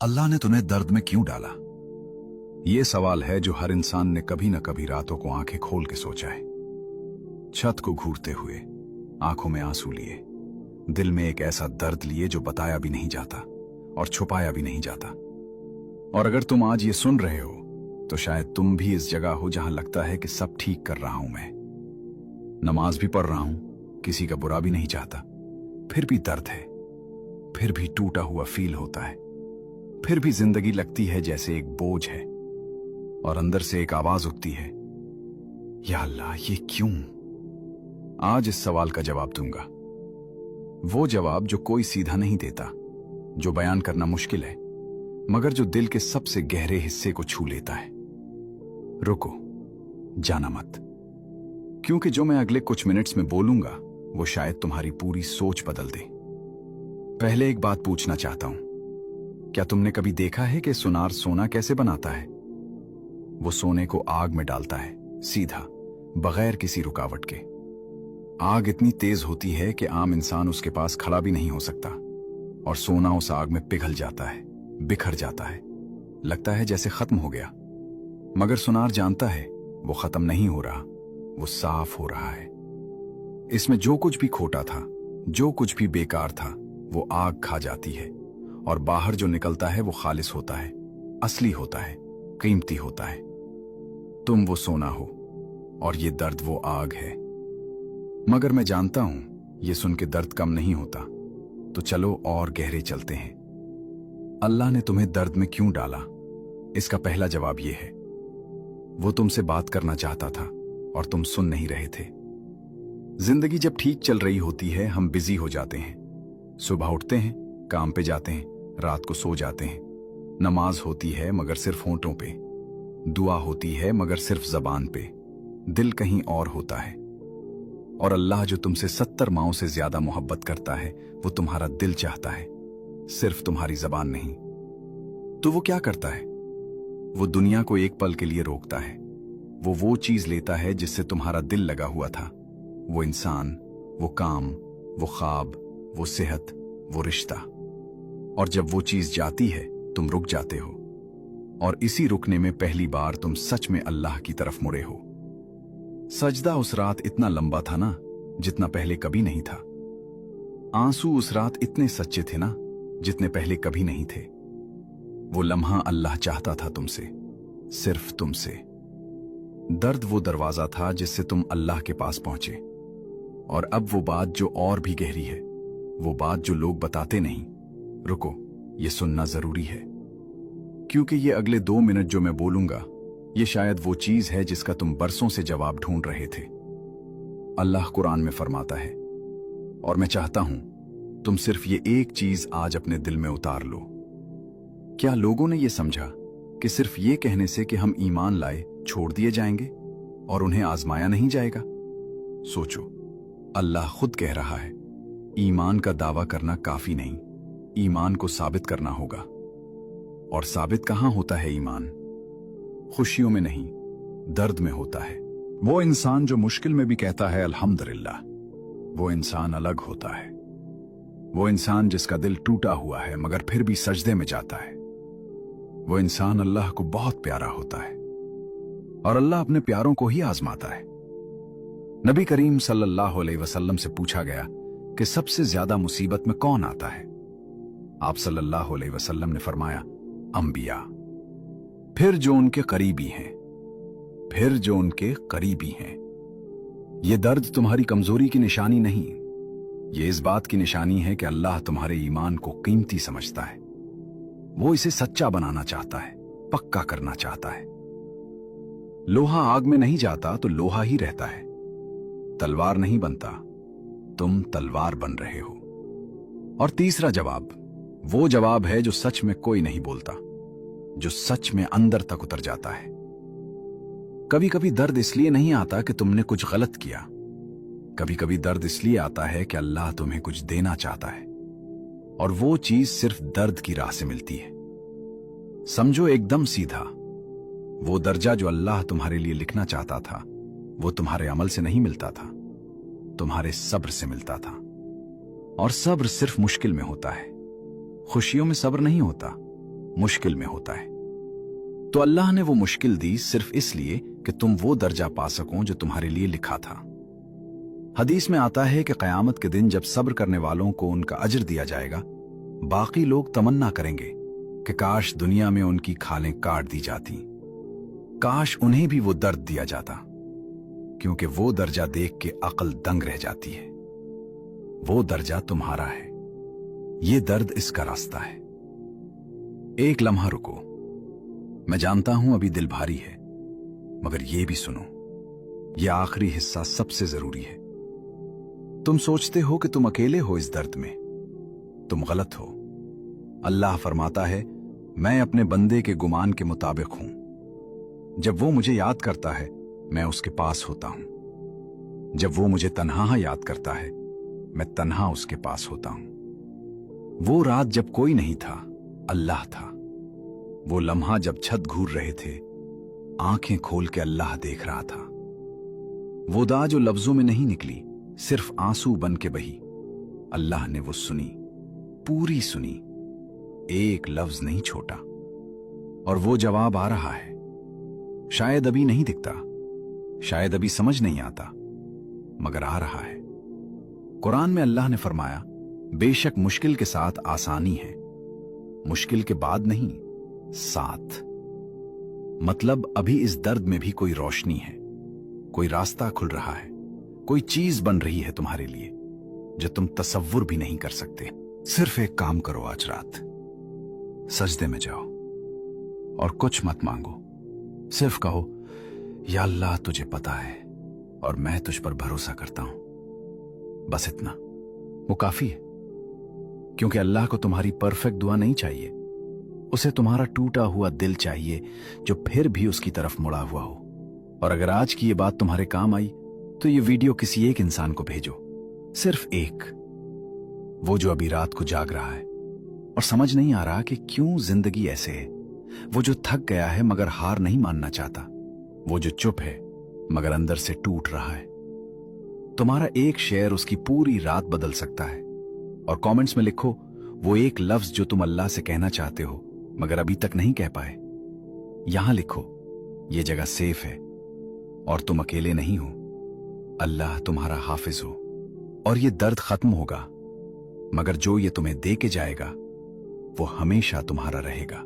अल्लाह ने तुम्हें दर्द में क्यों डाला? ये सवाल है जो हर इंसान ने कभी न कभी रातों को आंखें खोल के सोचा है। छत को घूरते हुए, आंखों में आंसू लिए, दिल में एक ऐसा दर्द लिए जो बताया भी नहीं जाता और छुपाया भी नहीं जाता। और अगर तुम आज ये सुन रहे हो तो शायद तुम भी इस जगह हो जहां लगता है कि सब ठीक कर रहा हूं मैं, नमाज भी पढ़ रहा हूं, किसी का बुरा भी नहीं चाहता, फिर भी दर्द है, फिर भी टूटा हुआ फील होता है, फिर भी जिंदगी लगती है जैसे एक बोझ है, और अंदर से एक आवाज उठती है, या अल्लाह ये क्यों? आज इस सवाल का जवाब दूंगा, वो जवाब जो कोई सीधा नहीं देता, जो बयान करना मुश्किल है, मगर जो दिल के सबसे गहरे हिस्से को छू लेता है। रुको, जाना मत, क्योंकि जो मैं अगले कुछ मिनट्स में बोलूंगा वो शायद तुम्हारी पूरी सोच बदल दे। पहले एक बात पूछना चाहता हूं, क्या तुमने कभी देखा है कि सुनार सोना कैसे बनाता है? वो सोने को आग में डालता है, सीधा, बगैर किसी रुकावट के। आग इतनी तेज होती है कि आम इंसान उसके पास खड़ा भी नहीं हो सकता, और सोना उस आग में पिघल जाता है, बिखर जाता है, लगता है जैसे खत्म हो गया। मगर सुनार जानता है वो खत्म नहीं हो रहा, वो साफ हो रहा है। इसमें जो कुछ भी खोटा था, जो कुछ भी बेकार था, वो आग खा जाती है, और बाहर जो निकलता है वो खालिस होता है, असली होता है, कीमती होता है। तुम वो सोना हो और ये दर्द वो आग है। मगर मैं जानता हूं ये सुन के दर्द कम नहीं होता, तो चलो और गहरे चलते हैं। अल्लाह ने तुम्हें दर्द में क्यों डाला? इसका पहला जवाब यह है, वो तुमसे बात करना चाहता था और तुम सुन नहीं रहे थे। जिंदगी जब ठीक चल रही होती है हम बिजी हो जाते हैं, सुबह उठते हैं, काम पे जाते हैं, रात को सो जाते हैं। नमाज होती है मगर सिर्फ होंठों पे, दुआ होती है मगर सिर्फ जबान पे, दिल कहीं और होता है। और अल्लाह जो तुमसे 70 माओं से ज्यादा मोहब्बत करता है, वो तुम्हारा दिल चाहता है, सिर्फ तुम्हारी जबान नहीं। तो वो क्या करता है? वो दुनिया को एक पल के लिए रोकता है। वो चीज लेता है जिससे तुम्हारा दिल लगा हुआ था, वो इंसान, वो काम, वो ख्वाब, वो सेहत, वो रिश्ता। और जब वो चीज जाती है तुम रुक जाते हो, और इसी रुकने में पहली बार तुम सच में अल्लाह की तरफ मुड़े हो। सजदा उस रात इतना लंबा था ना, जितना पहले कभी नहीं था। आंसू उस रात इतने सच्चे थे ना, जितने पहले कभी नहीं थे। वो लम्हा अल्लाह चाहता था तुमसे, सिर्फ तुमसे। दर्द वो दरवाजा था जिससे तुम अल्लाह के पास पहुंचे। और अब वो बात जो और भी गहरी है, वो बात जो लोग बताते नहीं। रुको, ये सुनना जरूरी है, क्योंकि ये अगले 2 मिनट जो मैं बोलूंगा, ये शायद वो चीज है जिसका तुम बरसों से जवाब ढूंढ रहे थे। अल्लाह कुरान में फरमाता है, और मैं चाहता हूं तुम सिर्फ ये एक चीज आज अपने दिल में उतार लो। क्या लोगों ने ये समझा कि सिर्फ ये कहने से कि हम ईमान लाए छोड़ दिए जाएंगे और उन्हें आजमाया नहीं जाएगा? सोचो, अल्लाह खुद कह रहा है, ईमान का दावा करना काफी नहीं, ईमान को साबित करना होगा। और साबित कहां होता है ईमान? खुशियों में नहीं, दर्द में होता है। वो इंसान जो मुश्किल में भी कहता है अल्हम्दुलिल्लाह, वो इंसान अलग होता है। वो इंसान जिसका दिल टूटा हुआ है मगर फिर भी सजदे में जाता है। वो इंसान अल्लाह को बहुत प्यारा होता है, और अल्लाह अपने प्यारों को ही आजमाता है। नबी करीम सल्लल्लाहु अलैहि वसल्लम से पूछा गया कि सबसे ज्यादा मुसीबत में कौन आता है? आप सल्लल्लाहु अलैहि वसल्लम ने फरमाया, अंबिया, फिर जो उनके करीबी हैं, फिर जो उनके करीबी हैं। ये दर्द तुम्हारी कमजोरी की निशानी नहीं, ये इस बात की निशानी है कि अल्लाह तुम्हारे ईमान को कीमती समझता है। वो इसे सच्चा बनाना चाहता है, पक्का करना चाहता है। लोहा आग में नहीं जाता तो लोहा ही रहता है। तलवार नहीं बनता, तुम तलवार बन रहे हो। और तीसरा जवाब, वो जवाब है जो सच में कोई नहीं बोलता, जो सच में अंदर तक उतर जाता है। कभी कभी दर्द इसलिए नहीं आता कि तुमने कुछ गलत किया, कभी कभी दर्द इसलिए आता है कि अल्लाह तुम्हें कुछ देना चाहता है, और वो चीज सिर्फ दर्द की राह से मिलती है। समझो एकदम सीधा, वो दर्जा जो अल्लाह तुम्हारे लिए लिखना चाहता था, वो तुम्हारे अमल से नहीं मिलता था, तुम्हारे सब्र से मिलता था। और सब्र सिर्फ मुश्किल में होता है, खुशियों में सब्र नहीं होता। मुश्किल में होता है। तो अल्लाह ने वो मुश्किल दी सिर्फ इसलिए कि तुम वो दर्जा पा सको जो तुम्हारे लिए लिखा था। हदीस में आता है कि क़यामत के दिन जब सब्र करने वालों को उनका अजर दिया जाएगा, बाकी लोग तमन्ना करेंगे कि काश दुनिया में उनकी खालें काट दी जाती, काश उन्हें भी वो दर्द दिया जाता, क्योंकि वो दर्जा देख के अक्ल दंग रह जाती है। वो दर्जा तुम्हारा है, ये दर्द इसका रास्ता है। एक लम्हा रुको, मैं जानता हूं अभी दिल भारी है, मगर ये भी सुनो, ये आखिरी हिस्सा सबसे जरूरी है। तुम सोचते हो कि तुम अकेले हो इस दर्द में, तुम गलत हो। अल्लाह फरमाता है, मैं अपने बंदे के गुमान के मुताबिक हूं। जब वो मुझे याद करता है, मैं उसके पास होता हूं। जब वो मुझे तन्हा याद करता है, मैं तन्हा उसके पास होता हूं। वो रात जब कोई नहीं था, अल्लाह था। वो लम्हा जब छत घूर रहे थे, आंखें खोल के अल्लाह देख रहा था। वो दा जो लफ्जों में नहीं निकली, सिर्फ आंसू बन के बही, अल्लाह ने वो सुनी, पूरी सुनी, एक लफ्ज नहीं छोटा। और वो जवाब आ रहा है, शायद अभी नहीं दिखता, शायद अभी समझ नहीं आता, मगर आ रहा है। कुरान में अल्लाह ने फरमाया, बेशक मुश्किल के साथ आसानी है, मुश्किल के बाद नहीं, साथ। मतलब अभी इस दर्द में भी कोई रोशनी है, कोई रास्ता खुल रहा है, कोई चीज बन रही है तुम्हारे लिए जो तुम तसव्वुर भी नहीं कर सकते। सिर्फ एक काम करो, आज रात सजदे में जाओ और कुछ मत मांगो, सिर्फ कहो, या अल्लाह तुझे पता है और मैं तुझ पर भरोसा करता हूं। बस इतना, वो काफी है, क्योंकि अल्लाह को तुम्हारी परफेक्ट दुआ नहीं चाहिए, उसे तुम्हारा टूटा हुआ दिल चाहिए जो फिर भी उसकी तरफ मुड़ा हुआ हो। और अगर आज की ये बात तुम्हारे काम आई तो ये वीडियो किसी एक इंसान को भेजो, सिर्फ एक, वो जो अभी रात को जाग रहा है और समझ नहीं आ रहा कि क्यों जिंदगी ऐसे है, वो जो थक गया है मगर हार नहीं मानना चाहता, वो जो चुप है मगर अंदर से टूट रहा है। तुम्हारा एक शेयर उसकी पूरी रात बदल सकता है। और कमेंट्स में लिखो वो एक लफ्ज जो तुम अल्लाह से कहना चाहते हो मगर अभी तक नहीं कह पाए। यहां लिखो, ये जगह सेफ है और तुम अकेले नहीं हो, अल्लाह तुम्हारा हाफिज हो। और ये दर्द खत्म होगा, मगर जो ये तुम्हें दे के जाएगा वो हमेशा तुम्हारा रहेगा।